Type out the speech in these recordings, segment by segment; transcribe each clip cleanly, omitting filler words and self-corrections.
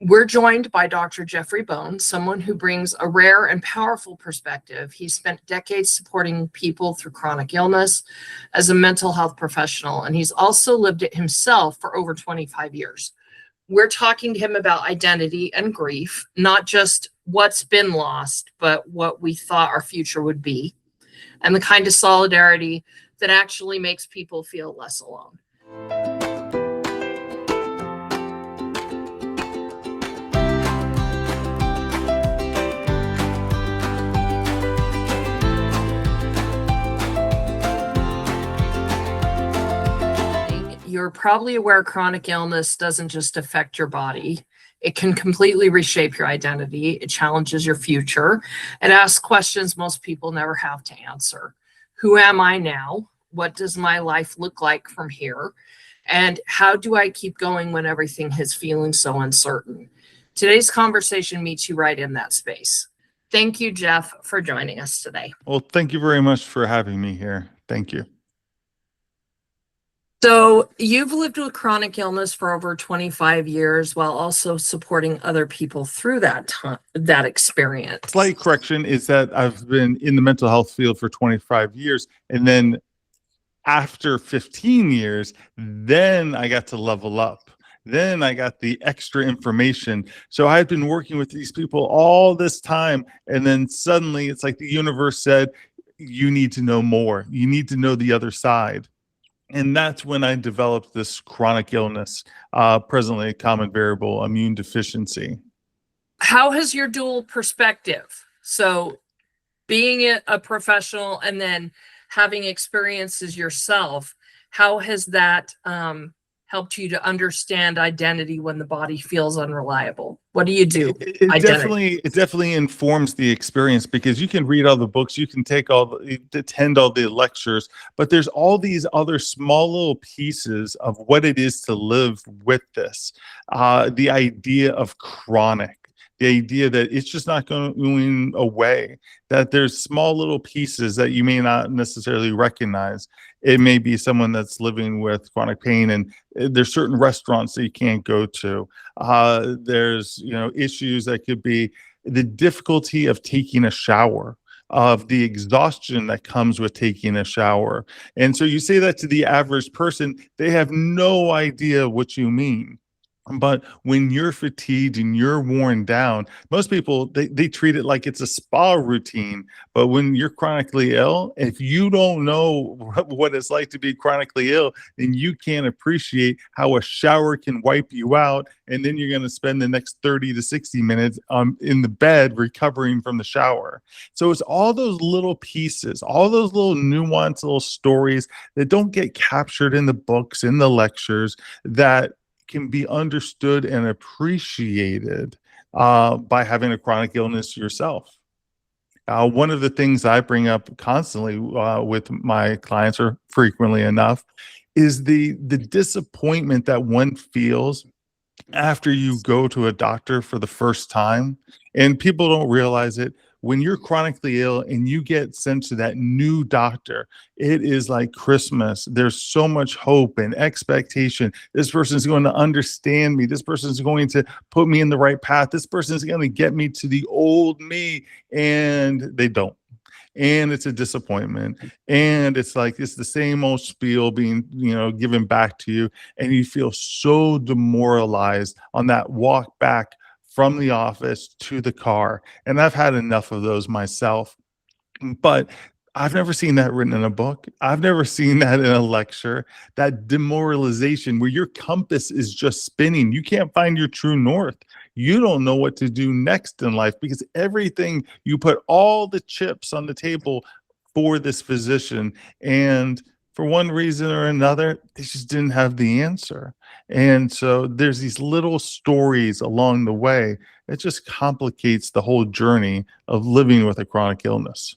We're joined by Dr. Jeffrey Bone, someone who brings a rare and powerful perspective. He spent decades supporting people through chronic illness as a mental health professional, and he's also lived it himself for over 25 years. We're talking to him about identity and grief, not just what's been lost, but what we thought our future would be, and the kind of solidarity that actually makes people feel less alone. You're probably aware chronic illness doesn't just affect your body. It can completely reshape your identity. It challenges your future. It asks questions most people never have to answer. Who am I now? What does my life look like from here? And how do I keep going when everything is feeling so uncertain? Today's conversation meets you right in that space. Thank you, Jeff, for joining us today. Well, thank you very much for having me here. Thank you. So you've lived with chronic illness for over 25 years while also supporting other people through that time, that experience. Slight correction is that I've been in the mental health field for 25 years. And then after 15 years, then I got to level up. Then I got the extra information. So I had been working with these people all this time. And then suddenly it's like the universe said, you need to know more. You need to know the other side. And that's when I developed this chronic illness, presently a common variable immune deficiency. How has your dual perspective, so being a professional and then having experiences yourself, how has that helped you to understand identity when the body feels unreliable? What do you do? It definitely informs the experience, because you can read all the books, you can attend all the lectures, but there's all these other small little pieces of what it is to live with this. The idea of chronic, the idea that it's just not going away, that there's small little pieces that you may not necessarily recognize. It may be someone that's living with chronic pain, and there's certain restaurants that you can't go to. There's, issues that could be the difficulty of taking a shower, of the exhaustion that comes with taking a shower. And so you say that to the average person, they have no idea what you mean. But when you're fatigued and you're worn down, most people, they treat it like it's a spa routine. But when you're chronically ill, if you don't know what it's like to be chronically ill, then you can't appreciate how a shower can wipe you out. And then you're going to spend the next 30 to 60 minutes in the bed recovering from the shower. So it's all those little pieces, all those little nuanced little stories that don't get captured in the books, in the lectures, that can be understood and appreciated by having a chronic illness yourself. One of the things I bring up constantly with my clients, or frequently enough, is the disappointment that one feels after you go to a doctor for the first time. And people don't realize it. When you're chronically ill and you get sent to that new doctor, it is like Christmas. There's so much hope and expectation. This person is going to understand me. This person is going to put me in the right path. This person is going to get me to the old me, and they don't. And it's a disappointment. And it's like, it's the same old spiel being, given back to you. And you feel so demoralized on that walk back from the office to the car. And I've had enough of those myself, but I've never seen that written in a book. I've never seen that in a lecture, that demoralization where your compass is just spinning. You can't find your true north. You don't know what to do next in life, because everything, you put all the chips on the table for this physician, and for one reason or another, they just didn't have the answer. And so there's these little stories along the way that just complicates the whole journey of living with a chronic illness.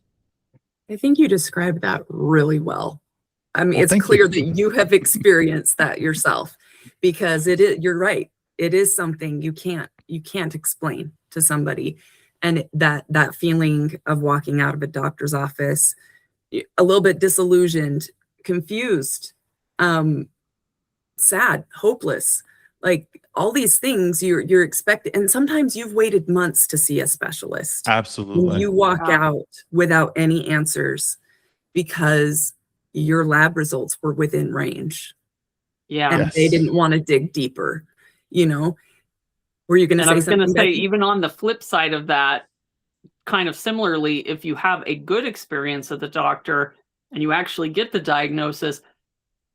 I think you described that really well. I mean, it's clear that you have experienced that yourself, because you're right. It is something you can't explain to somebody. And that feeling of walking out of a doctor's office, a little bit disillusioned, confused, sad, hopeless. Like, all these things you're expecting, and sometimes you've waited months to see a specialist. Absolutely. You walk out without any answers because your lab results were within range. Yeah. And they didn't want to dig deeper, you know. Were you going to say something? I was going to say, Becky? even on the flip side of that, kind of similarly, if you have a good experience at the doctor and you actually get the diagnosis,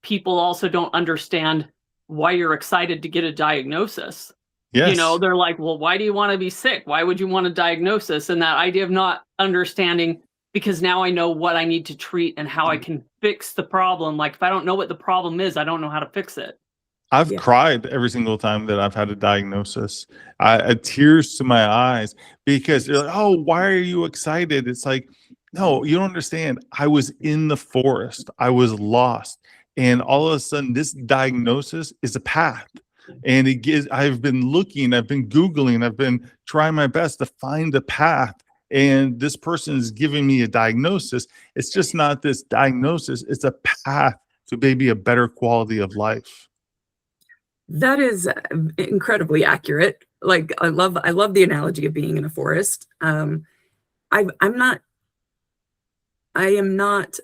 people also don't understand why you're excited to get a diagnosis. Yes. You know, they're like, well, why do you want to be sick? Why would you want a diagnosis? And that idea of not understanding, because now I know what I need to treat and how I can fix the problem. Like, if I don't know what the problem is, I don't know how to fix it. I've cried every single time that I've had a diagnosis. I tears to my eyes, because they're like, oh, why are you excited? It's like, no, you don't understand. I was in the forest. I was lost. And all of a sudden, this diagnosis is a path. And I've been looking, I've been Googling, I've been trying my best to find a path. And this person is giving me a diagnosis. It's just not this diagnosis. It's a path to maybe a better quality of life. That is incredibly accurate. Like, I love the analogy of being in a forest. I am not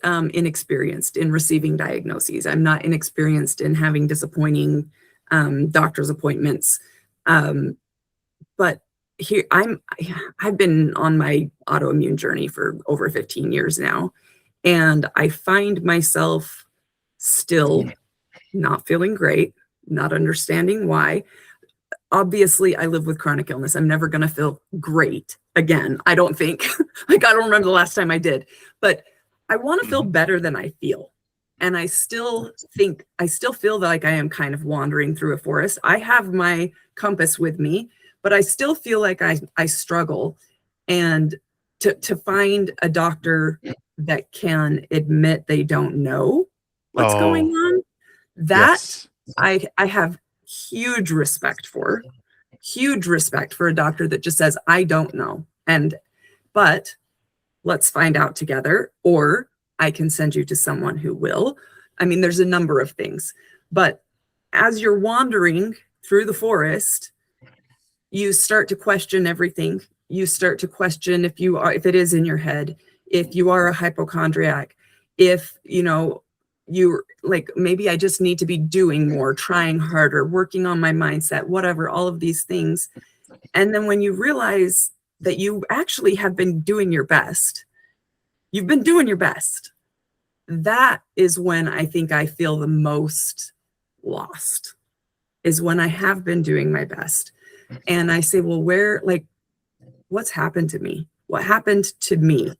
inexperienced in receiving diagnoses. I'm not inexperienced in having disappointing doctor's appointments. But here I've been on my autoimmune journey for over 15 years now, and I find myself still not feeling great, not understanding why. Obviously, I live with chronic illness. I'm never going to feel great again. I don't think. Like, I don't remember the last time I did, but I want to feel better than I feel. And I still feel like I am kind of wandering through a forest. I have my compass with me, but I still feel like I struggle. And to find a doctor that can admit they don't know what's going on, that I have huge respect for a doctor that just says, I don't know. But let's find out together, or I can send you to someone who will. I mean, there's a number of things, but as you're wandering through the forest, you start to question everything. You start to question if it is in your head, if you are a hypochondriac, if, you're like, maybe I just need to be doing more, trying harder, working on my mindset, whatever, all of these things. And then when you realize that you actually have been doing your best, you've been doing your best, that is when I think I feel the most lost, is when I have been doing my best. And I say, well, what's happened to me? What happened to me?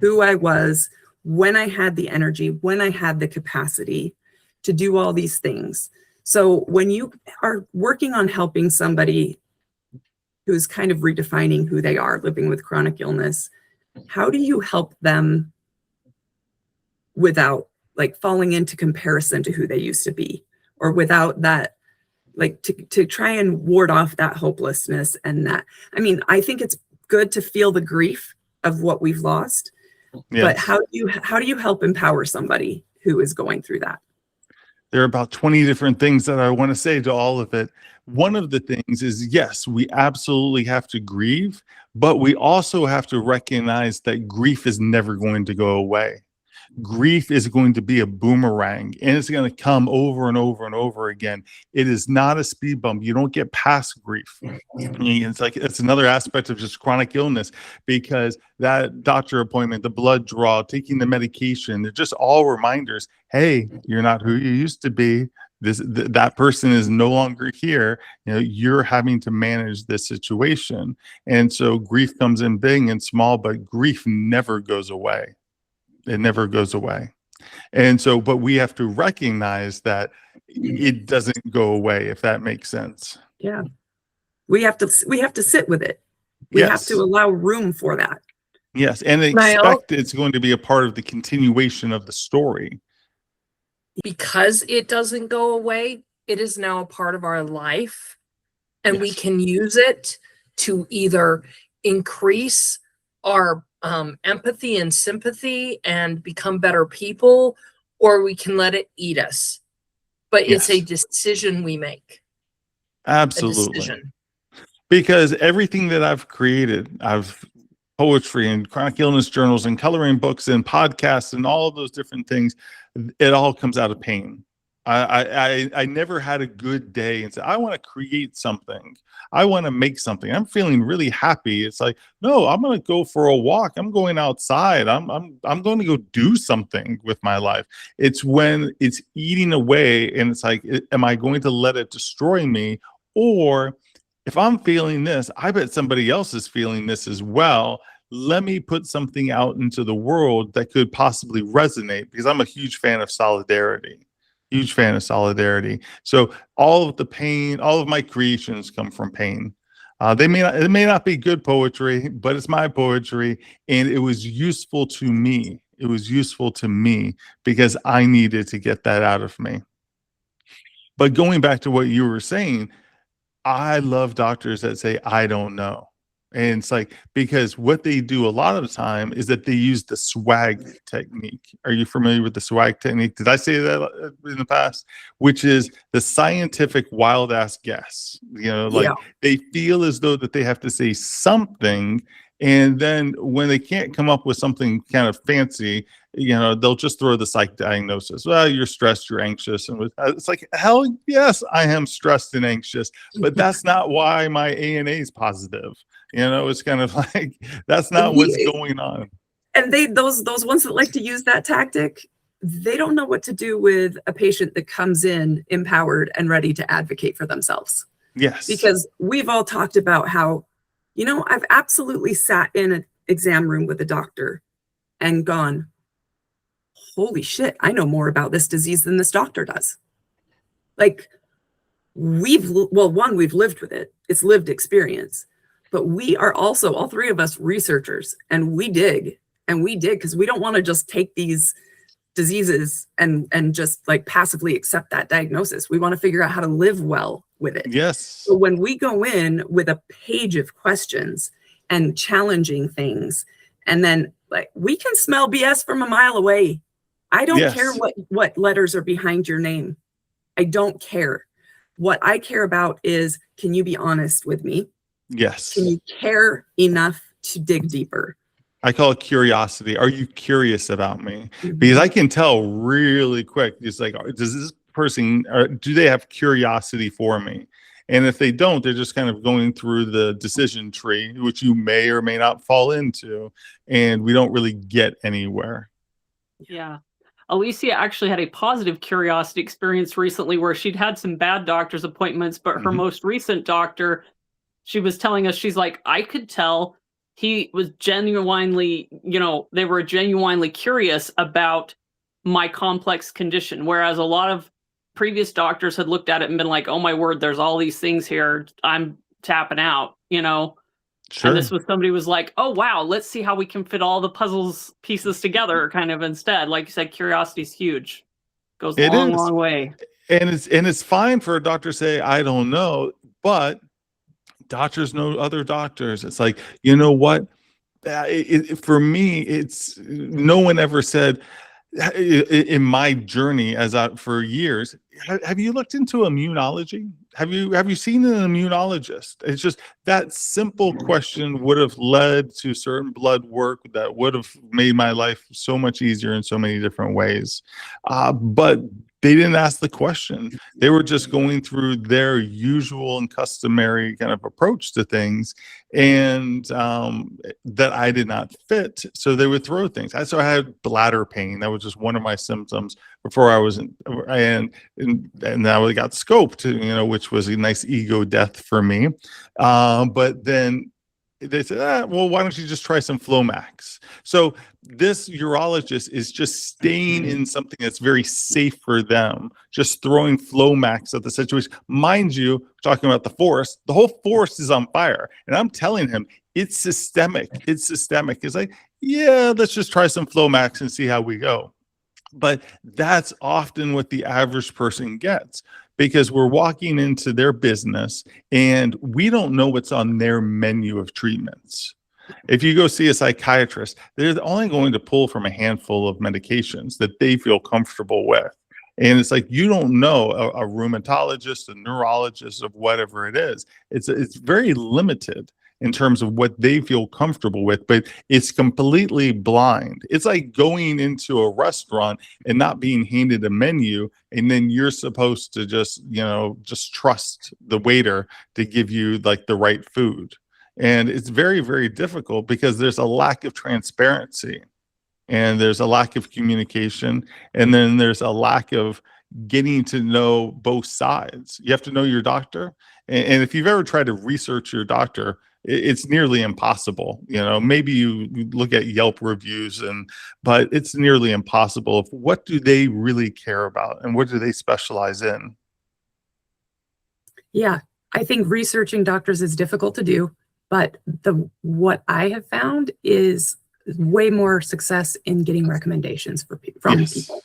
Who I was when I had the energy, when I had the capacity to do all these things. So when you are working on helping somebody who's kind of redefining who they are, living with chronic illness, how do you help them without falling into comparison to who they used to be, or without that, to try and ward off that hopelessness? And that, I mean, I think it's good to feel the grief of what we've lost, but how do you help empower somebody who is going through that? There are about 20 different things that I want to say to all of it. One of the things is, yes, we absolutely have to grieve, but we also have to recognize that grief is never going to go away. Grief is going to be a boomerang, and it's going to come over and over and over again. It is not a speed bump. You don't get past grief. It's another aspect of just chronic illness, because that doctor appointment, the blood draw, taking the medication, they're just all reminders. Hey, you're not who you used to be. That person is no longer here. You're having to manage this situation. And so grief comes in big and small, but grief never goes away. It never goes away. And so, but we have to recognize that it doesn't go away, if that makes sense. Yeah. We have to sit with it. We have to allow room for that. Yes. And expect it's going to be a part of the continuation of the story. Because it doesn't go away, it is now a part of our life, and we can use it to either increase our empathy and sympathy and become better people, or we can let it eat us. But it's a decision we make. Absolutely. decision. Because everything that I've created, I've poetry and chronic illness journals and coloring books and podcasts and all of those different things, it all comes out of pain. I never had a good day and said, I want to create something. I want to make something. I'm feeling really happy. It's like, no, I'm going to go for a walk. I'm going outside. I'm going to go do something with my life. It's when it's eating away and it's like, am I going to let it destroy me? Or if I'm feeling this, I bet somebody else is feeling this as well. Let me put something out into the world that could possibly resonate, because I'm a huge fan of solidarity. Huge fan of solidarity. So all of the pain, all of my creations come from pain. It may not be good poetry, but it's my poetry, and it was useful to me. It was useful to me because I needed to get that out of me. But going back to what you were saying, I love doctors that say, I don't know. And it's like, because what they do a lot of the time is that they use the swag technique. Are you familiar with the swag technique? Did I say that in the past? Which is the scientific wild ass guess. Like they feel as though that they have to say something. And then when they can't come up with something kind of fancy, they'll just throw the psych diagnosis. Well, you're stressed, you're anxious. And it's like, hell yes, I am stressed and anxious, but that's not why my ANA is positive. It's kind of like, that's not what's going on. And those ones that like to use that tactic, they don't know what to do with a patient that comes in empowered and ready to advocate for themselves. Yes. Because we've all talked about how, I've absolutely sat in an exam room with a doctor and gone, holy shit, I know more about this disease than this doctor does. Like we've lived with it. It's lived experience. But we are also, all three of us, researchers, and we dig because we don't want to just take these diseases and just like passively accept that diagnosis. We want to figure out how to live well with it. Yes. So when we go in with a page of questions and challenging things, and then like we can smell BS from a mile away. I don't care what letters are behind your name. I don't care. What I care about is, can you be honest with me? Yes. Can you care enough to dig deeper? I call it curiosity. Are you curious about me? Because I can tell really quick. It's like, does this person, or do they have curiosity for me? And if they don't, they're just kind of going through the decision tree, which you may or may not fall into, and we don't really get anywhere. Yeah. Alicia actually had a positive curiosity experience recently where she'd had some bad doctor's appointments, but her most recent doctor, she was telling us, she's like, I could tell he was genuinely, they were genuinely curious about my complex condition. Whereas a lot of previous doctors had looked at it and been like, oh my word, there's all these things here. I'm tapping out, Sure. And this was somebody was like, oh wow, let's see how we can fit all the puzzles pieces together kind of instead. Like you said, curiosity is huge. Goes a long way. And it's fine for a doctor to say, I don't know, but doctors know other doctors. It's like, you know what? For me, it's no one ever said in my journey for years, have you looked into immunology? Have you seen an immunologist? It's just that simple question would have led to certain blood work that would have made my life so much easier in so many different ways. But they didn't ask the question. They were just going through their usual and customary kind of approach to things, and that I did not fit. So they would throw things. So I had bladder pain. That was just one of my symptoms before I was in, and now I got scoped, which was a nice ego death for me. But then they said, well, why don't you just try some Flomax? So this urologist is just staying in something that's very safe for them, just throwing Flomax at the situation. Mind you, talking about the forest, the whole forest is on fire. And I'm telling him, it's systemic. It's systemic. It's like, yeah, let's just try some Flomax and see how we go. But that's often what the average person gets, because we're walking into their business and we don't know what's on their menu of treatments. If you go see a psychiatrist, they're only going to pull from a handful of medications that they feel comfortable with. And it's like, you don't know a rheumatologist, a neurologist, of whatever it is. It's very limited in terms of what they feel comfortable with, but it's completely blind. It's like going into a restaurant and not being handed a menu, and then you're supposed to just trust the waiter to give you like the right food. And it's very, very difficult because there's a lack of transparency, and there's a lack of communication, and then there's a lack of getting to know both sides. You have to know your doctor, and if you've ever tried to research your doctor, it's nearly impossible. Maybe you look at Yelp reviews, but it's nearly impossible. What do they really care about, and what do they specialize in? Yeah, I think researching doctors is difficult to do, but what I have found is way more success in getting recommendations from people.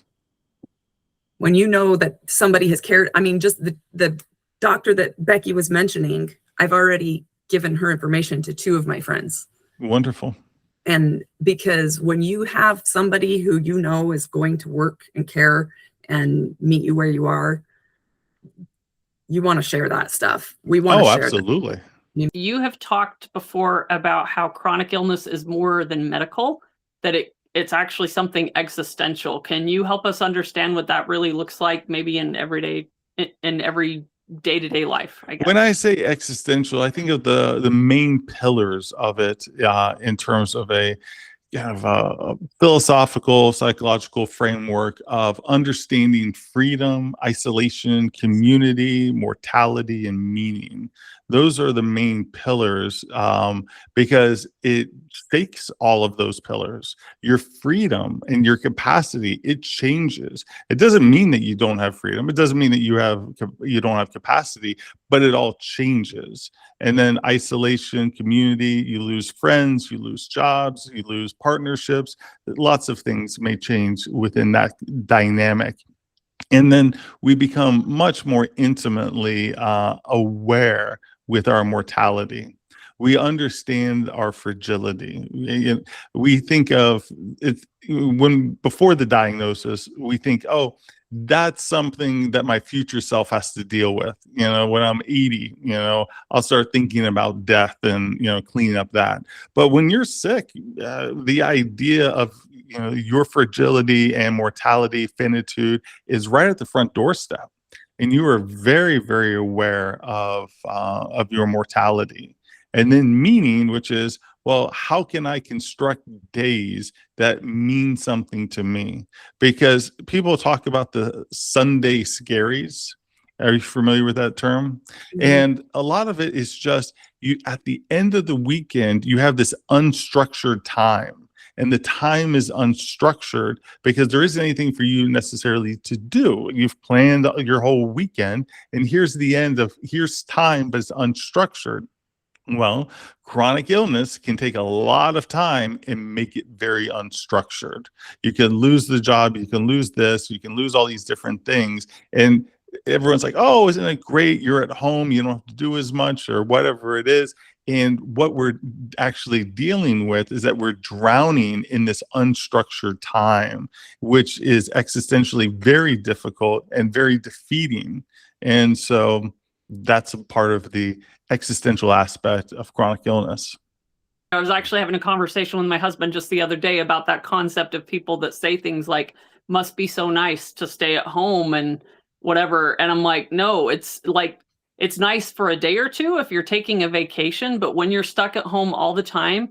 When you know that somebody has cared, I mean, just the doctor that Becky was mentioning, I've already given her information to 2 of my friends. Wonderful. And because when you have somebody who you know is going to work and care and meet you where you are, you want to share that stuff. We want to share absolutely. That. You have talked before about how chronic illness is more than medical, that it's actually something existential. Can you help us understand what that really looks like, maybe in every day-to-day life, I guess? When I say existential, I think of the main pillars of it in terms of a kind of a philosophical, psychological framework of understanding freedom, isolation, community, mortality, and meaning. Those are the main pillars because it shakes all of those pillars. Your freedom and your capacity, it changes. It doesn't mean that you don't have freedom. It doesn't mean that you don't have capacity, but it all changes. And then isolation, community, you lose friends, you lose jobs, you lose partnerships. Lots of things may change within that dynamic. And then we become much more intimately aware with our mortality. We understand our fragility. We think of it before the diagnosis, we think, oh, that's something that my future self has to deal with. When I'm 80, I'll start thinking about death and, cleaning up that. But when you're sick, the idea of, your fragility and mortality, finitude is right at the front doorstep. And you are very, very aware of your mortality. And then meaning, which is, well, how can I construct days that mean something to me? Because people talk about the Sunday scaries. Are you familiar with that term? Mm-hmm. And a lot of it is just you at the end of the weekend, you have this unstructured time. And the time is unstructured because there isn't anything for you necessarily to do. You've planned your whole weekend, and here's time, but it's unstructured. Well, chronic illness can take a lot of time and make it very unstructured. You can lose the job, you can lose this, you can lose all these different things. And everyone's like, oh, isn't it great? You're at home, you don't have to do as much or whatever it is. And what we're actually dealing with is that we're drowning in this unstructured time, which is existentially very difficult and very defeating. And so that's a part of the existential aspect of chronic illness. I was actually having a conversation with my husband just the other day about that concept of people that say things like, must be so nice to stay at home and whatever. And I'm like, no, it's nice for a day or two if you're taking a vacation, but when you're stuck at home all the time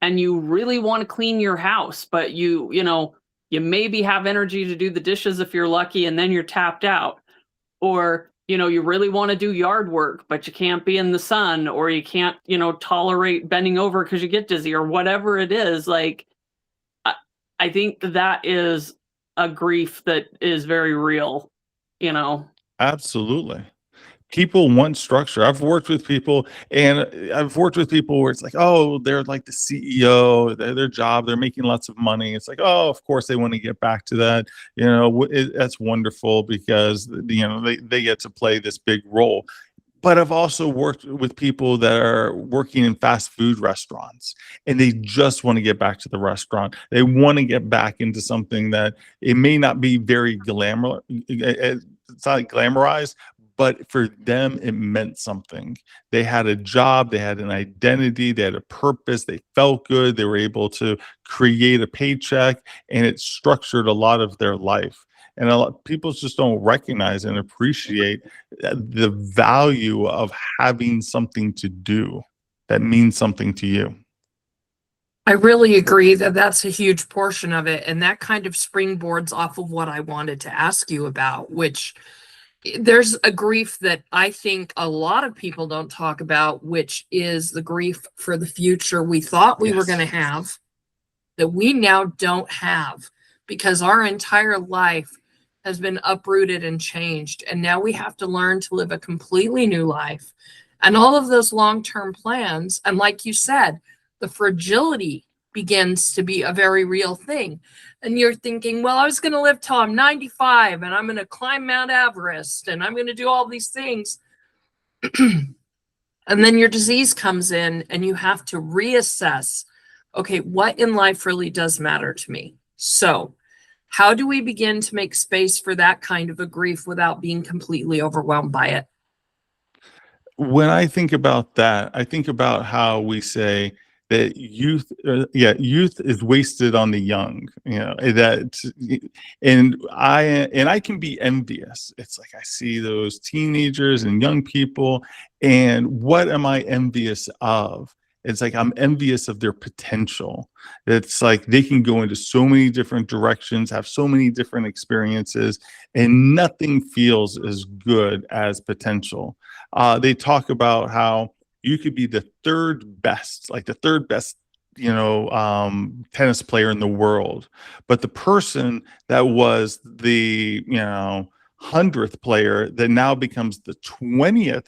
and you really want to clean your house, but you maybe have energy to do the dishes if you're lucky, and then you're tapped out. Or, you really want to do yard work, but you can't be in the sun, or you can't, tolerate bending over because you get dizzy, or whatever it is. Like, I think that is a grief that is very real, Absolutely. People want structure. I've worked with people where it's like, oh, they're like the CEO, their job, they're making lots of money. It's like, oh, of course they want to get back to that. That's wonderful because, they get to play this big role. But I've also worked with people that are working in fast food restaurants, and they just want to get back to the restaurant. They want to get back into something that it may not be very glamour. It's not glamorized, but for them, it meant something. They had a job, they had an identity, they had a purpose, they felt good, they were able to create a paycheck, and it structured a lot of their life. And a lot people just don't recognize and appreciate the value of having something to do that means something to you. I really agree that that's a huge portion of it. And that kind of springboards off of what I wanted to ask you about, which there's a grief that I think a lot of people don't talk about, which is the grief for the future we thought we were going to have, that we now don't have, because our entire life has been uprooted and changed. And now we have to learn to live a completely new life. And all of those long-term plans, and like you said, the fragility begins to be a very real thing. And you're thinking, well, I was going to live till I'm 95 and I'm going to climb Mount Everest and I'm going to do all these things. And then your disease comes in and you have to reassess, okay, what in life really does matter to me? So how do we begin to make space for that kind of a grief without being completely overwhelmed by it? When I think about that, I think about how we say that youth is wasted on the young, and I can be envious. It's like I see those teenagers and young people, and what am I envious of? It's like I'm envious of their potential. It's like they can go into so many different directions, have so many different experiences, and nothing feels as good as potential. They talk about how you could be the third best tennis player in the world, but the person that was the 100th player that now becomes the 20th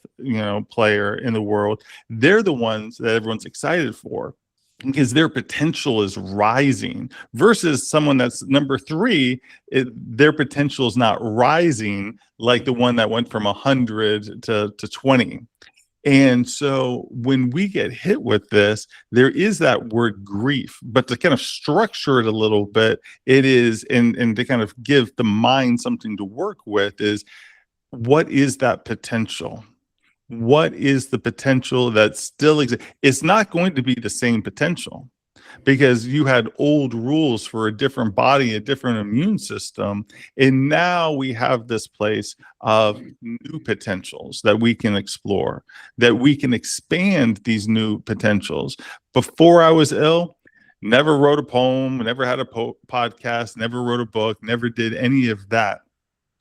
player in the world, they're the ones that everyone's excited for because their potential is rising, versus someone that's number 3, their potential is not rising like the one that went from 100 to 20. And so when we get hit with this, there is that word grief, but to kind of structure it a little bit, it is, and to kind of give the mind something to work with, is what is that potential? What is the potential that still exists? It's not going to be the same potential, because you had old rules for a different body, a different immune system. And now we have this place of new potentials that we can explore, that we can expand these new potentials. Before I was ill, never wrote a poem, never had a podcast, never wrote a book, never did any of that.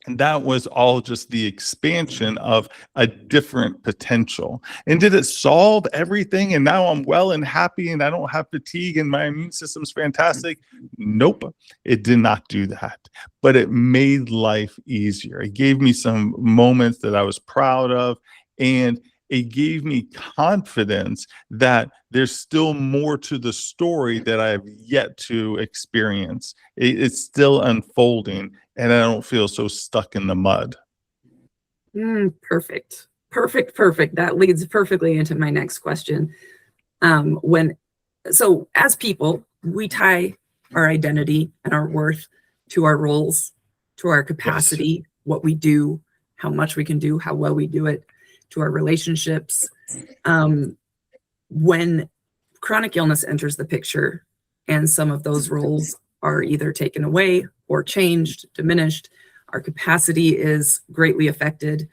And that was all just the expansion of a different potential. And did it solve everything? And now I'm well and happy and I don't have fatigue and my immune system's fantastic? Nope, it did not do that. But it made life easier. It gave me some moments that I was proud of, and it gave me confidence that there's still more to the story that I have yet to experience. It's still unfolding, and I don't feel so stuck in the mud. Perfect. That leads perfectly into my next question. So as people, we tie our identity and our worth to our roles, to our capacity, yes, what we do, how much we can do, how well we do it, to our relationships. When chronic illness enters the picture and some of those roles are either taken away or changed, diminished, our capacity is greatly affected,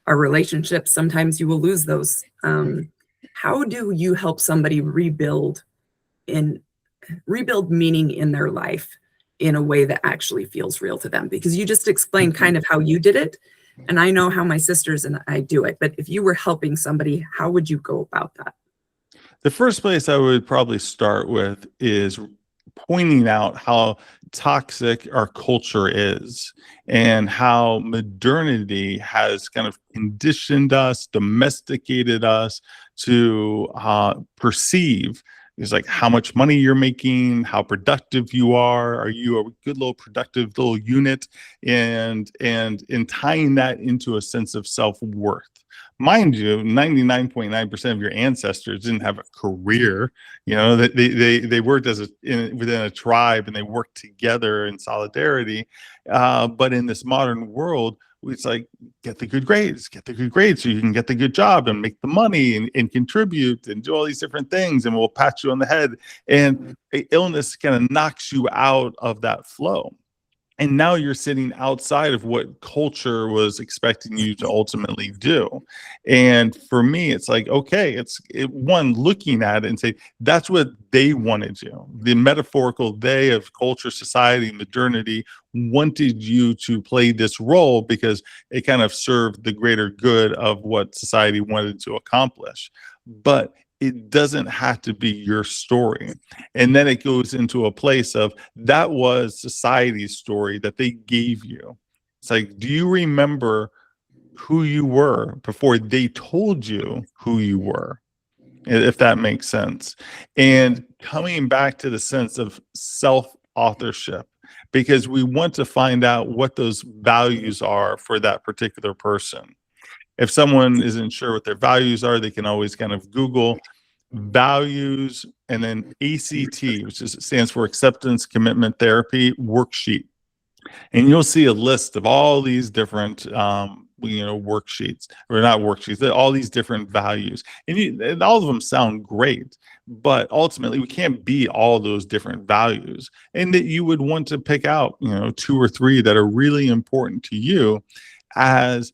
our relationships, sometimes you will lose those. How do you help somebody rebuild meaning in their life in a way that actually feels real to them? Because you just explained kind of how you did it, and I know how my sisters and I do it, but if you were helping somebody, how would you go about that? The first place I would probably start with is pointing out how toxic our culture is and how modernity has kind of conditioned us, domesticated us to perceive is like how much money you're making, how productive you are you a good little productive little unit, and in tying that into a sense of self-worth. mind you, 99.9% of your ancestors didn't have a career. You know, they worked within a tribe, and they worked together in solidarity. But in this modern world, it's like, get the good grades so you can get the good job and make the money and contribute and do all these different things, and we'll pat you on the head. And illness kind of knocks you out of that flow. And now you're sitting outside of what culture was expecting you to ultimately do. And for me, it's like, okay, one, looking at it and say, that's what they wanted you. The metaphorical they of culture, society, modernity wanted you to play this role because it kind of served the greater good of what society wanted to accomplish. But it doesn't have to be your story. And then it goes into a place of, that was society's story that they gave you. It's like, do you remember who you were before they told you who you were? If that makes sense. And coming back to the sense of self-authorship, because we want to find out what those values are for that particular person. If someone isn't sure what their values are, they can always kind of Google values and then ACT, which stands for Acceptance Commitment Therapy Worksheet. And you'll see a list of all these different, worksheets, or not worksheets, all these different values. And all of them sound great, but ultimately we can't be all those different values. And that you would want to pick out, 2 or 3 that are really important to you, as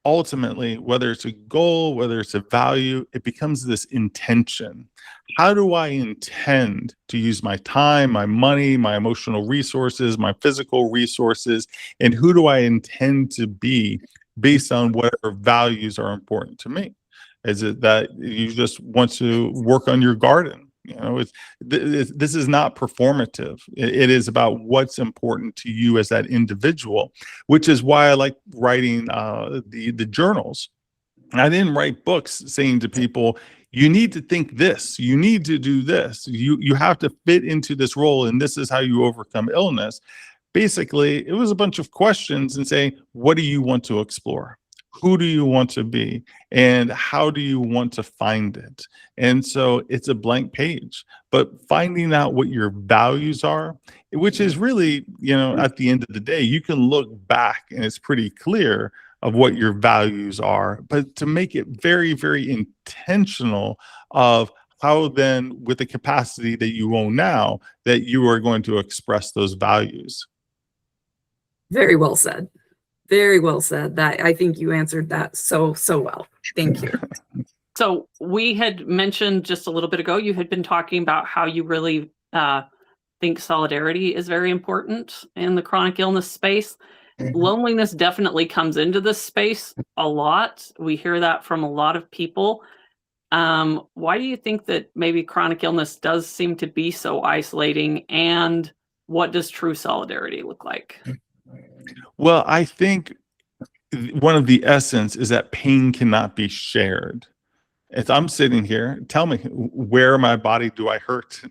ultimately, whether it's a goal, whether it's a value, it becomes this intention. How do I intend to use my time, my money, my emotional resources, my physical resources, and who do I intend to be based on whatever values are important to me? Is it that you just want to work on your garden? This is not performative. It is about what's important to you as that individual, which is why I like writing the journals. And I didn't write books saying to people, you need to think this, you need to do this, you have to fit into this role, and this is how you overcome illness. Basically, it was a bunch of questions and saying, what do you want to explore? Who do you want to be? And how do you want to find it? And so it's a blank page, but finding out what your values are, which is really, at the end of the day, you can look back and it's pretty clear of what your values are, but to make it very, very intentional of how then, with the capacity that you own now, that you are going to express those values. Very well said. Very well said. That, I think you answered that so well. Thank you. So we had mentioned just a little bit ago, you had been talking about how you really think solidarity is very important in the chronic illness space. Loneliness definitely comes into this space a lot. We hear that from a lot of people. Why do you think that maybe chronic illness does seem to be so isolating, and what does true solidarity look like? Well, I think one of the essence is that pain cannot be shared. If I'm sitting here, tell me, where in my body do I hurt?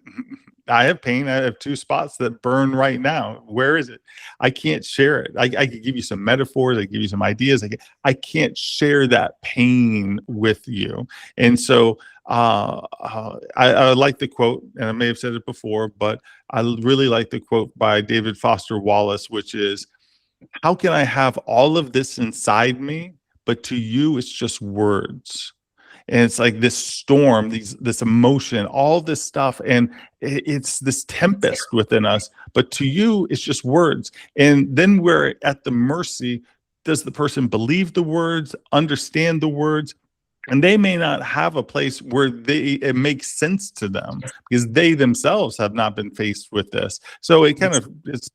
I have pain. I have 2 spots that burn right now. Where is it? I can't share it. I could give you some metaphors. I could give you some ideas. I can't share that pain with you. And so I like the quote, and I may have said it before, but I really like the quote by David Foster Wallace, which is, how can I have all of this inside me, but to you it's just words? And it's like this storm, this emotion, all this stuff, and it's this tempest within us, but to you it's just words. And then we're at the mercy. Does the person believe the words, understand the words? And they may not have a place where it makes sense to them, because they themselves have not been faced with this. So it's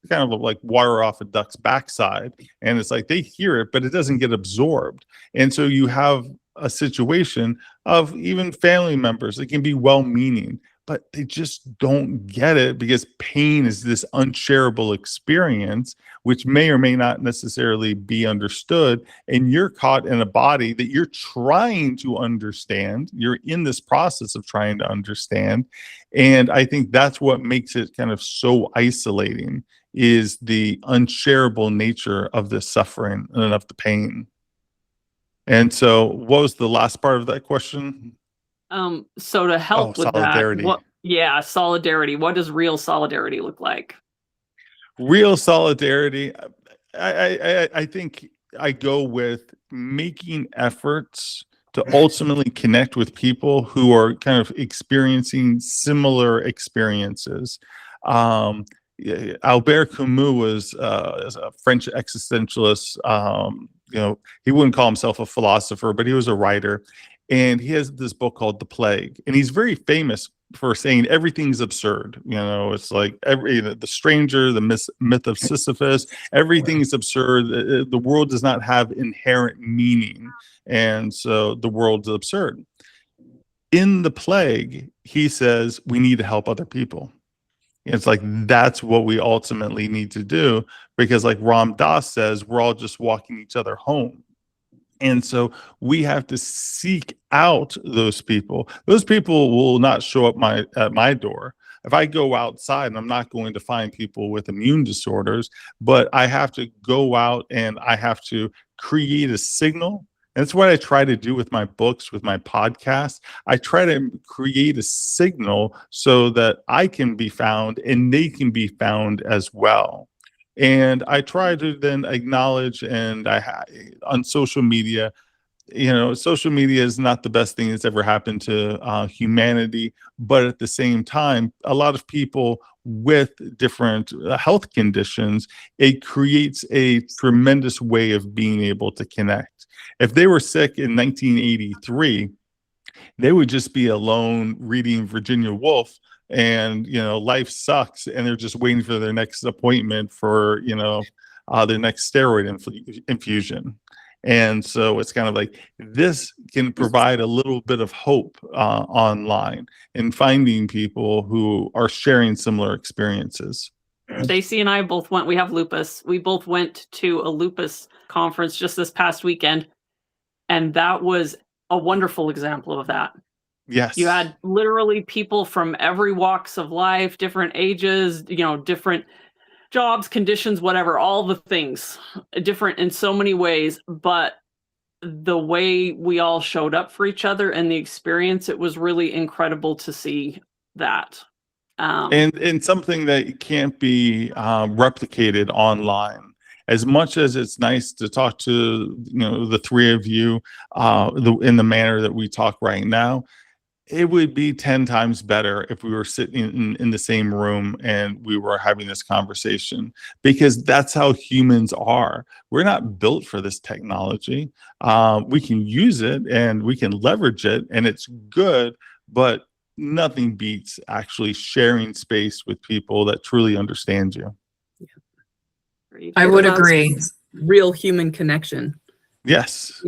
kind of like water off a duck's backside. And it's like they hear it, but it doesn't get absorbed. And so you have a situation of even family members that can be well-meaning, but they just don't get it, because pain is this unshareable experience, which may or may not necessarily be understood. And you're caught in a body that you're trying to understand. You're in this process of trying to understand. And I think that's what makes it kind of so isolating, is the unshareable nature of the suffering and of the pain. And so what was the last part of that question? So to help with solidarity. Solidarity. What does real solidarity look like? Real solidarity, I think I go with making efforts to ultimately connect with people who are kind of experiencing similar experiences. Albert Camus was a French existentialist. He wouldn't call himself a philosopher, but he was a writer. And he has this book called The Plague. And he's very famous for saying everything's absurd. It's like the stranger, the myth of Sisyphus, everything is absurd. The world does not have inherent meaning. And so the world's absurd. In The Plague, he says we need to help other people. It's like that's what we ultimately need to do, because like Ram Dass says, we're all just walking each other home. And so we have to seek out those people. Those people will not show up at my door. If I go outside, I'm not going to find people with immune disorders, but I have to go out and I have to create a signal. And that's what I try to do with my books, with my podcast. I try to create a signal so that I can be found and they can be found as well. And I try to then acknowledge, and on social media, social media is not the best thing that's ever happened to humanity. But at the same time, a lot of people with different health conditions, it creates a tremendous way of being able to connect. If they were sick in 1983, they would just be alone reading Virginia Woolf, and life sucks, and they're just waiting for their next appointment for their next steroid infusion. And so it's kind of like this can provide a little bit of hope online in finding people who are sharing similar experiences. Stacy and I both we have lupus. We both went to a lupus conference just this past weekend, and that was a wonderful example of that. Yes. You had literally people from every walks of life, different ages, different jobs, conditions, whatever, all the things, different in so many ways. But the way we all showed up for each other and the experience, it was really incredible to see that. And something that can't be replicated online. As much as it's nice to talk to the three of you in the manner that we talk right now, it would be 10 times better if we were sitting in the same room and we were having this conversation, because that's how humans are. We're not built for this technology. We can use it and we can leverage it, and it's good, but nothing beats actually sharing space with people that truly understand you. I would agree. Real human connection. Yes.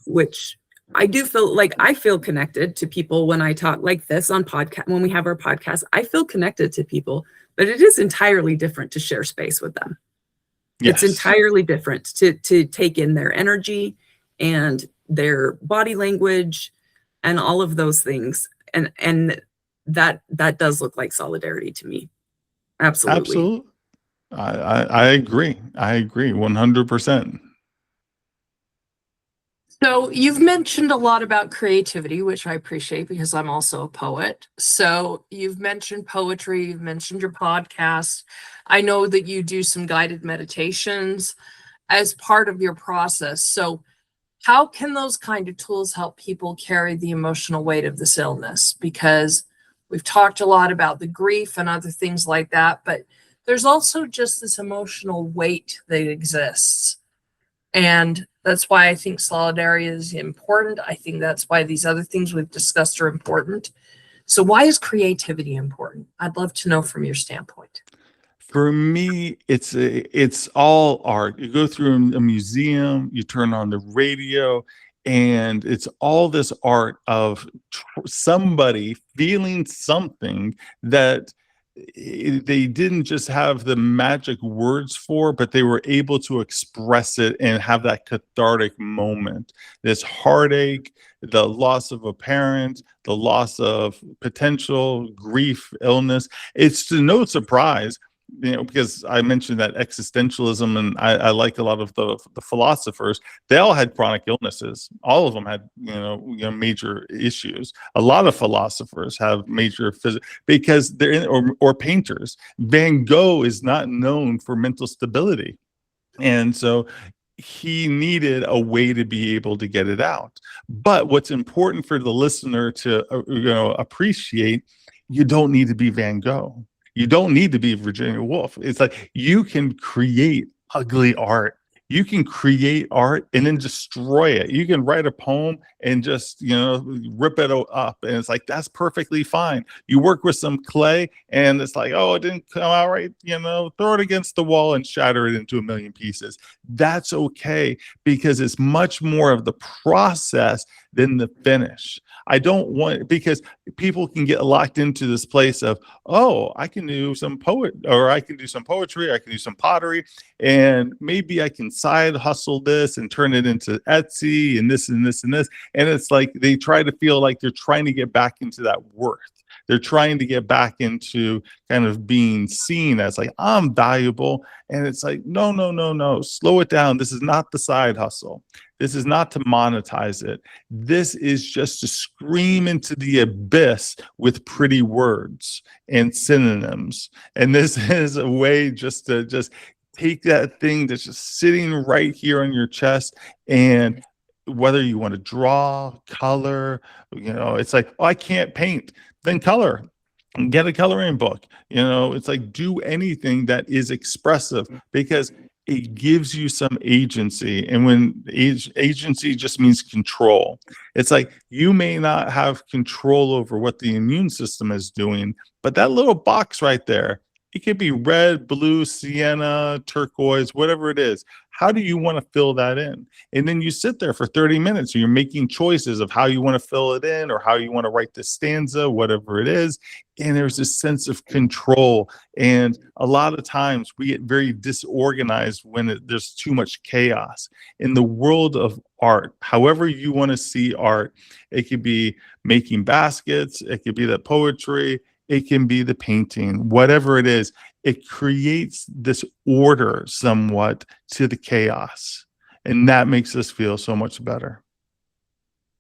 Which I do feel like I feel connected to people when I talk like this on podcast. When we have our podcast, I feel connected to people, but it is entirely different to share space with them. Yes. It's entirely different to take in their energy and their body language and all of those things. And that does look like solidarity to me. Absolutely. Absolutely. I agree. I agree 100%. So you've mentioned a lot about creativity, which I appreciate because I'm also a poet. So you've mentioned poetry, you've mentioned your podcast. I know that you do some guided meditations as part of your process. So how can those kind of tools help people carry the emotional weight of this illness? Because we've talked a lot about the grief and other things like that, but there's also just this emotional weight that exists. And that's why I think solidarity is important. I think that's why these other things we've discussed are important. So why is creativity important? I'd love to know from your standpoint. For me, it's all art. You go through a museum, you turn on the radio, and it's all this art of somebody feeling something that they didn't just have the magic words for, but they were able to express it and have that cathartic moment. This heartache, the loss of a parent, the loss of potential grief, illness. It's to no surprise because I mentioned that existentialism, and I like a lot of the philosophers. They all had chronic illnesses. All of them had major issues. A lot of philosophers have major because they're or painters. Van Gogh is not known for mental stability, and so he needed a way to be able to get it out. But what's important for the listener to appreciate, you don't need to be Van Gogh. You don't need to be Virginia Woolf. It's like you can create ugly art. You can create art and then destroy it. You can write a poem and just, rip it up. And it's like, that's perfectly fine. You work with some clay and it's like, oh, it didn't come out right. Throw it against the wall and shatter it into a million pieces. That's okay, because it's much more of the process than the finish. I don't want, because people can get locked into this place of, oh, I can do some I can do some poetry, I can do some pottery, and maybe I can side hustle this and turn it into Etsy and this and this and this. And it's like they try to feel like they're trying to get back into that worth. They're trying to get back into kind of being seen as like, I'm valuable. And it's like, no, slow it down. This is not the side hustle. This is not to monetize it. This is just to scream into the abyss with pretty words and synonyms. And this is a way just to take that thing that's just sitting right here on your chest, and whether you want to draw, color, it's like, oh, I can't paint. Then color. Get a coloring book. It's like, do anything that is expressive, because it gives you some agency. And when agency just means control, it's like you may not have control over what the immune system is doing, but that little box right there, it could be red, blue, sienna, turquoise, whatever it is. How do you want to fill that in? And then you sit there for 30 minutes and you're making choices of how you want to fill it in or how you want to write the stanza, whatever it is. And there's this sense of control. And a lot of times we get very disorganized when there's too much chaos. In the world of art, however you want to see art, it could be making baskets, it could be the poetry, it can be the painting, whatever it is, it creates this order somewhat to the chaos. And that makes us feel so much better.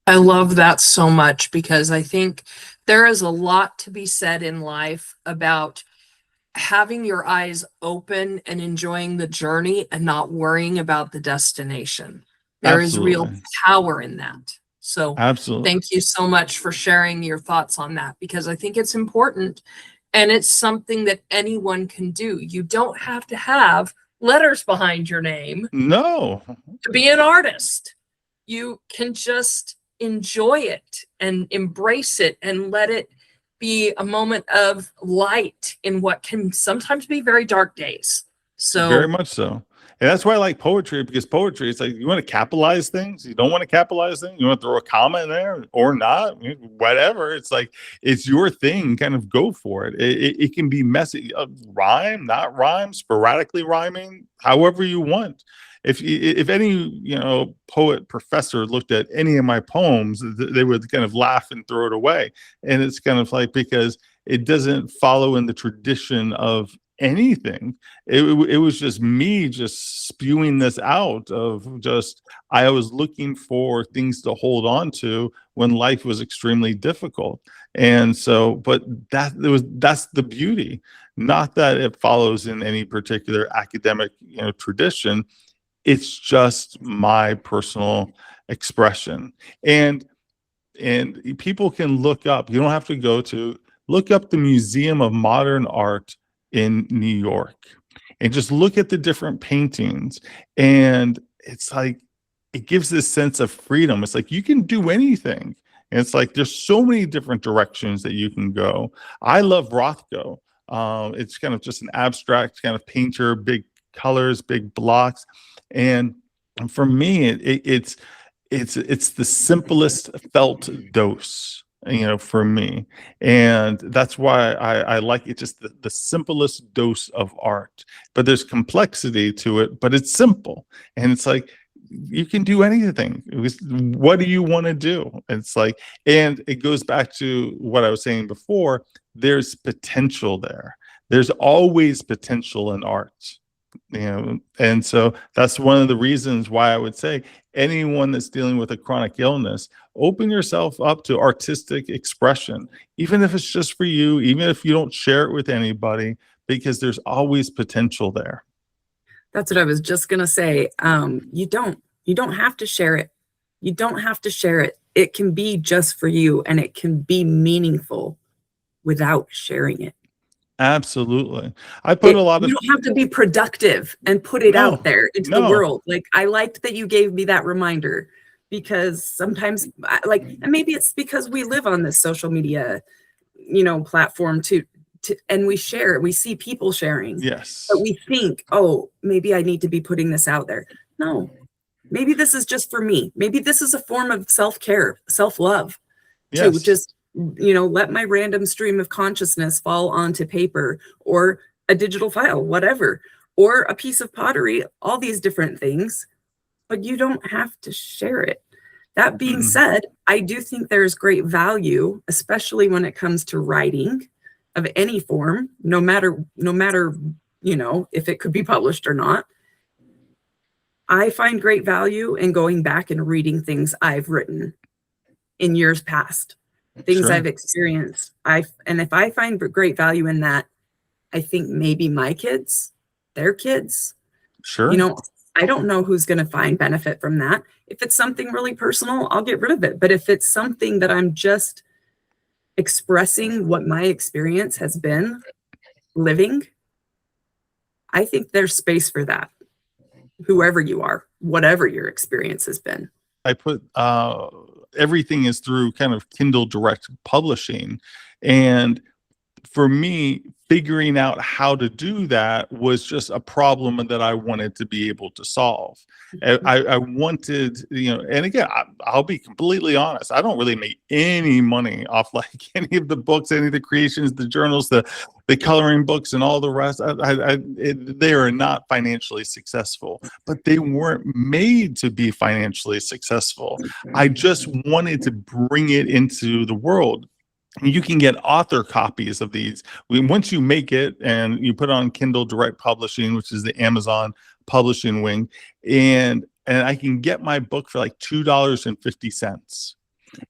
I love that so much, because I think there is a lot to be said in life about having your eyes open and enjoying the journey and not worrying about the destination. There Absolutely. is real power in that. So Absolutely. Thank you so much for sharing your thoughts on that, because I think it's important and it's something that anyone can do. You don't have to have letters behind your name No. to be an artist. You can just enjoy it and embrace it and let it be a moment of light in what can sometimes be very dark days. So very much so. And that's why I like poetry, because poetry, it's like you want to capitalize things. You don't want to capitalize things. You want to throw a comma in there or not, whatever. It's like, it's your thing. Kind of go for it. It can be messy, rhyme, not rhyme, sporadically rhyming, however you want. If any poet professor looked at any of my poems, they would kind of laugh and throw it away. And it's kind of like, because it doesn't follow in the tradition of anything. It was just me just spewing this out of just, I was looking for things to hold on to when life was extremely difficult. And so, but that's the beauty, not that it follows in any particular academic tradition. It's just my personal expression. And people can look up, you don't have to look up the Museum of Modern Art in New York and just look at the different paintings. And it's like, it gives this sense of freedom. It's like, you can do anything. And it's like, there's so many different directions that you can go. I love Rothko. It's kind of just an abstract kind of painter, big colors, big blocks. And for me, it's the simplest felt dose, for me. And that's why I like it, just the simplest dose of art. But there's complexity to it, but it's simple. And it's like, you can do anything. What do you want to do? It's like, and it goes back to what I was saying before, there's potential there. there's always potential in art, and so that's one of the reasons why I would say anyone that's dealing with a chronic illness, open yourself up to artistic expression, even if it's just for you, even if you don't share it with anybody, because there's always potential there. That's what I was just going to say. You don't have to share it. You don't have to share it. It can be just for you, and it can be meaningful without sharing it. Absolutely. I put a lot of, you don't have to be productive and put it out there into the world. Like, I liked that you gave me that reminder, because sometimes and maybe it's because we live on this social media, platform and we share, we see people sharing. Yes. But we think, oh, maybe I need to be putting this out there. No, maybe this is just for me. Maybe this is a form of self-care, self-love, to just, let my random stream of consciousness fall onto paper or a digital file, whatever, or a piece of pottery, all these different things, but you don't have to share it. That being said, I do think there's great value, especially when it comes to writing of any form, no matter, if it could be published or not. I find great value in going back and reading things I've written in years past, things I've experienced. And if I find great value in that, I think maybe my kids, their kids, I don't know who's going to find benefit from that. If it's something really personal, I'll get rid of it. But if it's something that I'm just expressing what my experience has been living, I think there's space for that. Whoever you are, whatever your experience has been. I put everything is through kind of Kindle Direct Publishing. And for me, figuring out how to do that was just a problem that I wanted to be able to solve. I wanted, and again, I'll be completely honest, I don't really make any money off like any of the books, any of the creations, the journals, the coloring books and all the rest. They are not financially successful, but they weren't made to be financially successful. I just wanted to bring it into the world. You can get author copies of these. Once you make it and you put it on Kindle Direct Publishing, which is the Amazon publishing wing, and I can get my book for like $2.50.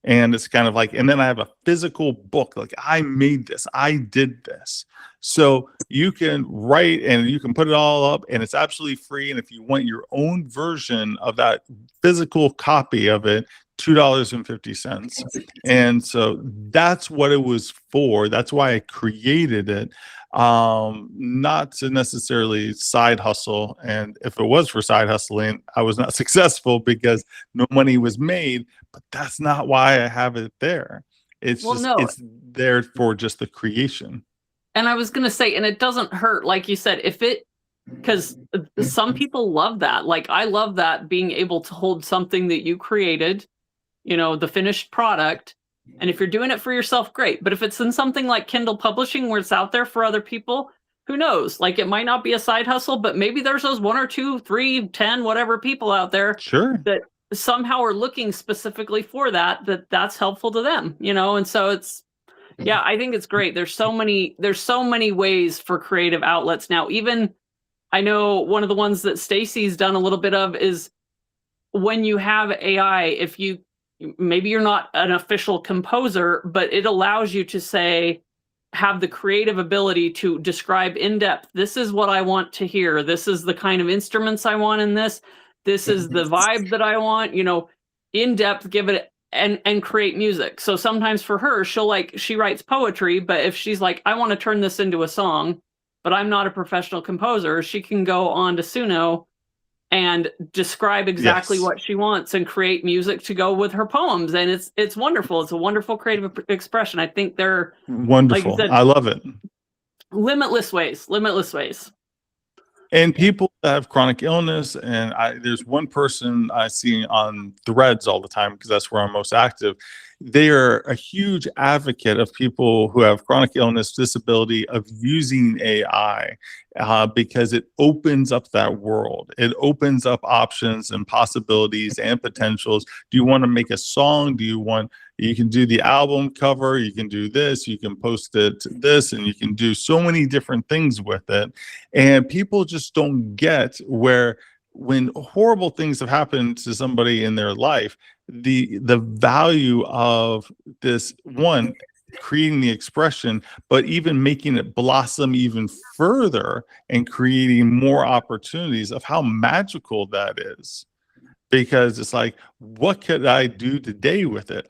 And it's kind of like, and then I have a physical book, like I made this, I did this. So you can write and you can put it all up, and it's absolutely free. And if you want your own version of that physical copy of it, $2.50. And so that's what it was for. That's why I created it. Not to necessarily side hustle. And if it was for side hustling, I was not successful because no money was made, but that's not why I have it there. It's it's there for just the creation. And I was going to say, and it doesn't hurt, like you said, because some people love that. Like, I love that, being able to hold something that you created, the finished product. And if you're doing it for yourself, great. But if it's in something like Kindle Publishing where it's out there for other people, who knows? Like, it might not be a side hustle, but maybe there's those 1 or 2, 3, 10, whatever people out there that somehow are looking specifically for that's helpful to them, and so it's, I think it's great. There's so many ways for creative outlets now. Even I know one of the ones that Stacy's done a little bit of is when you have AI, maybe you're not an official composer, but it allows you to have the creative ability to describe in depth, this is what I want to hear. This is the kind of instruments I want in this. This is the vibe that I want, in depth, give it and create music. So sometimes for her, she writes poetry, but if she's like, I want to turn this into a song, but I'm not a professional composer, she can go on to Suno and describe exactly what she wants and create music to go with her poems. And it's wonderful. It's a wonderful creative expression. I think they're wonderful. Like said, I love it. Limitless ways. And people that have chronic illness, and there's one person I see on Threads all the time because that's where I'm most active. they are a huge advocate of people who have chronic illness, disability, of using AI, because it opens up that world. It opens up options and possibilities and potentials. Do you want to make a song? You can do the album cover, you can do this, you can post it to this, and you can do so many different things with it. And people just don't get where, when horrible things have happened to somebody in their life, the value of this, one, creating the expression, but even making it blossom even further and creating more opportunities, of how magical that is. Because it's like, what could I do today with it?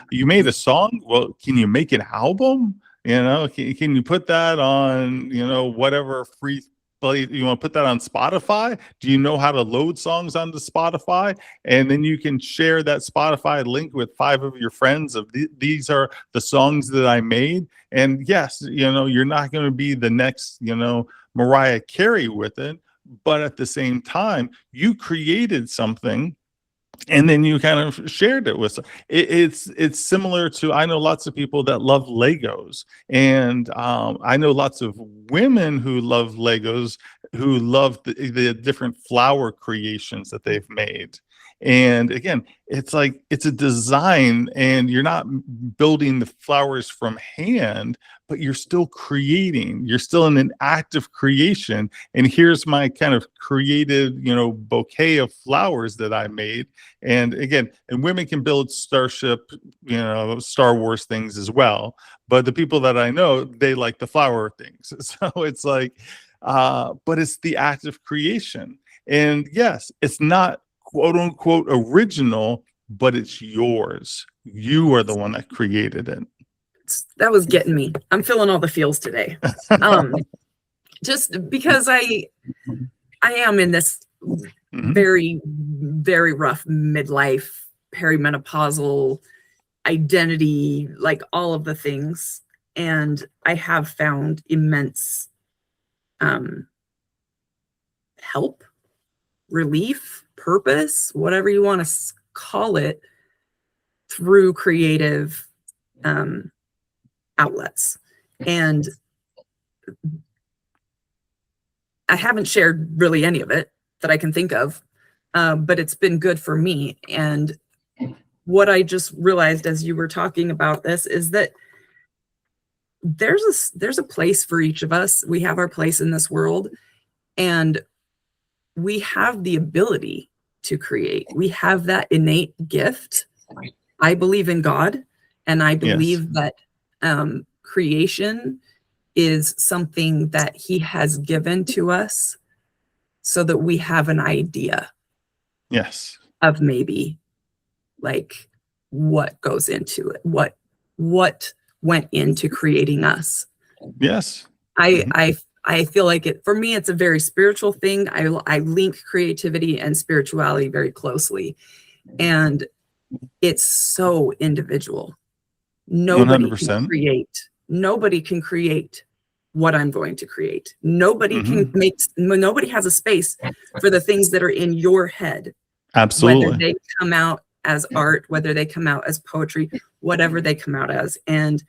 You made a song. Well, can you make an album? Can you put that on, whatever free play? You want to put that on Spotify? Do you know how to load songs onto Spotify? And then you can share that Spotify link with 5 of your friends of these are the songs that I made. And yes, you're not going to be the next, Mariah Carey with it. But at the same time, you created something, and then you kind of shared it with. It's similar to, I know lots of people that love Legos, and I know lots of women who love Legos, who love the different flower creations that they've made. And again, it's like, it's a design, and you're not building the flowers from hand, but you're still creating. You're still in an active creation. And here's my kind of creative, bouquet of flowers that I made. And again, and women can build Starship, Star Wars things as well. But the people that I know, they like the flower things. So it's like, but it's the act of creation. And yes, it's not quote unquote original, but it's yours. You are the one that created it. That was getting me. I'm feeling all the feels today. Just because I am in this very, very rough midlife, perimenopausal identity, like all of the things. And I have found immense help, relief, purpose, whatever you want to call it, through creative outlets. And I haven't shared really any of it that I can think of, but it's been good for me. And what I just realized as you were talking about this is that there's a place for each of us. We have our place in this world, and we have the ability to create. We have that innate gift. I believe in God, and I believe that creation is something that He has given to us so that we have an idea of maybe like what goes into it, what went into creating us. I feel like it, for me, it's a very spiritual thing. I link creativity and spirituality very closely, and it's so individual. Nobody 100%. can create. Nobody can create what I'm going to create. Nobody can nobody has a space for the things that are in your head. Absolutely. Whether they come out as art, whether they come out as poetry, whatever they come out as. And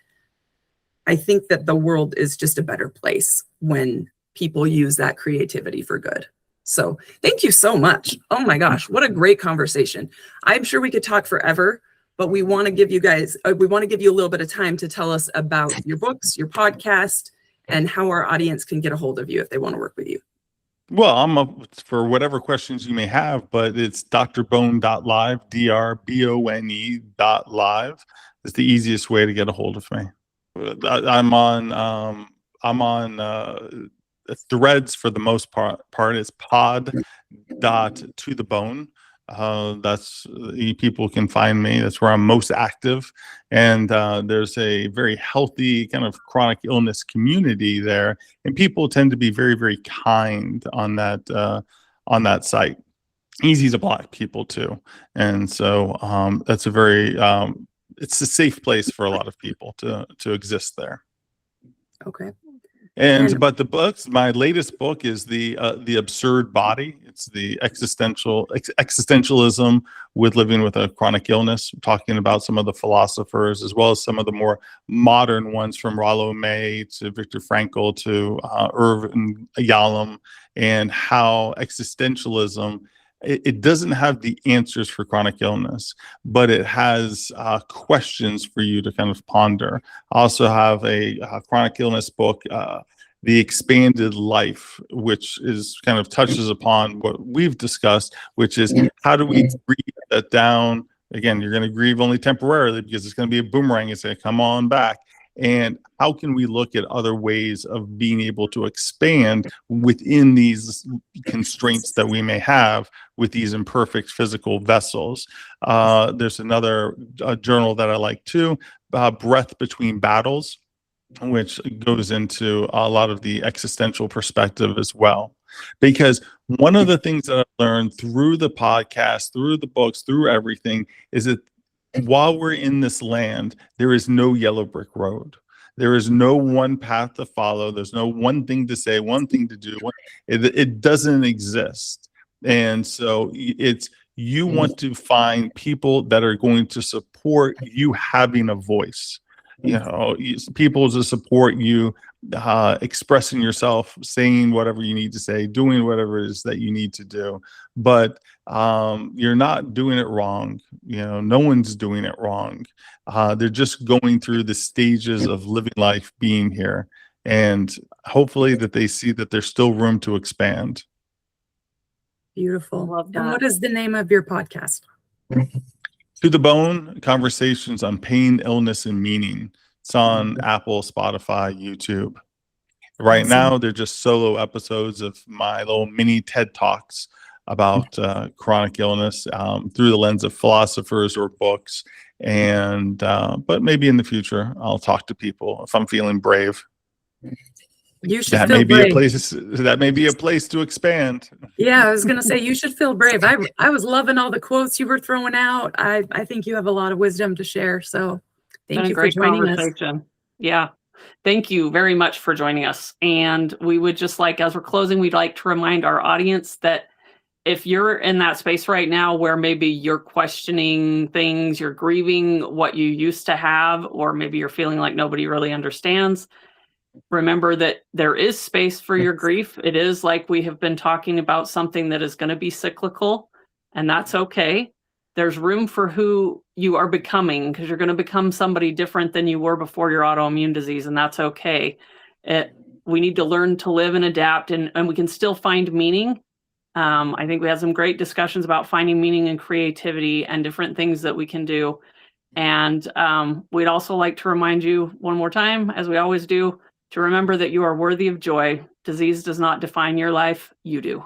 I think that the world is just a better place when people use that creativity for good. So thank you so much. Oh my gosh, what a great conversation. I'm sure we could talk forever, but we want to give you guys, we want to give you a little bit of time to tell us about your books, your podcast, and how our audience can get a hold of you if they want to work with you. Well, I'm up for whatever questions you may have, but it's drbone.live, DRBONE.live. It's the easiest way to get a hold of me. I'm on Threads for the most part. It's pod.tothebone. That's people can find me. That's where I'm most active. And there's a very healthy kind of chronic illness community there. And people tend to be very, very kind on that site. Easy to block people too. And so that's a very, it's a safe place for a lot of people to exist there. Okay. But the books, my latest book is the Absurd Body. It's the existentialism with living with a chronic illness, talking about some of the philosophers as well as some of the more modern ones, from Rollo May to Viktor Frankl to Irvin Yalom, and how existentialism, it doesn't have the answers for chronic illness, but it has questions for you to kind of ponder. I also have a chronic illness book, The Expanded Life, which is kind of touches upon what we've discussed, which is how do we breathe that down? Again, you're going to grieve only temporarily because it's going to be a boomerang. It's going to come on back. And how can we look at other ways of being able to expand within these constraints that we may have with these imperfect physical vessels? There's another journal that I like too, Breath Between Battles, which goes into a lot of the existential perspective as well. Because one of the things that I've learned through the podcast, through the books, through everything, is that while we're in this land, there is no yellow brick road. There is no one path to follow. There's no one thing to say, one thing to do. It doesn't exist. And so you want to find people that are going to support you having a voice. People to support you expressing yourself, saying whatever you need to say, doing whatever it is that you need to do. But you're not doing it wrong. No one's doing it wrong. They're just going through the stages of living life, being here, and hopefully that they see that there's still room to expand. Beautiful. Love that. And what is the name of your podcast? To the Bone: Conversations on Pain, Illness, and Meaning. It's on Apple, Spotify, YouTube. Right now, they're just solo episodes of my little mini TED Talks about chronic illness through the lens of philosophers or books. But maybe in the future, I'll talk to people if I'm feeling brave. You should That feel may be brave. a place. That may be a place to expand. Yeah, I was going to say you should feel brave. I was loving all the quotes you were throwing out. I think you have a lot of wisdom to share. So thank you for joining us. Yeah. Thank you very much for joining us. And we would just like, as we're closing, we'd like to remind our audience that if you're in that space right now where maybe you're questioning things, you're grieving what you used to have, or maybe you're feeling like nobody really understands, remember that there is space for your grief. It is, like we have been talking about, something that is going to be cyclical, and that's okay. There's room for who you are becoming, because you're going to become somebody different than you were before your autoimmune disease, and that's okay. We need to learn to live and adapt, and we can still find meaning. I think we had some great discussions about finding meaning and creativity and different things that we can do. And we'd also like to remind you one more time, as we always do, to remember that you are worthy of joy. Disease does not define your life. You do.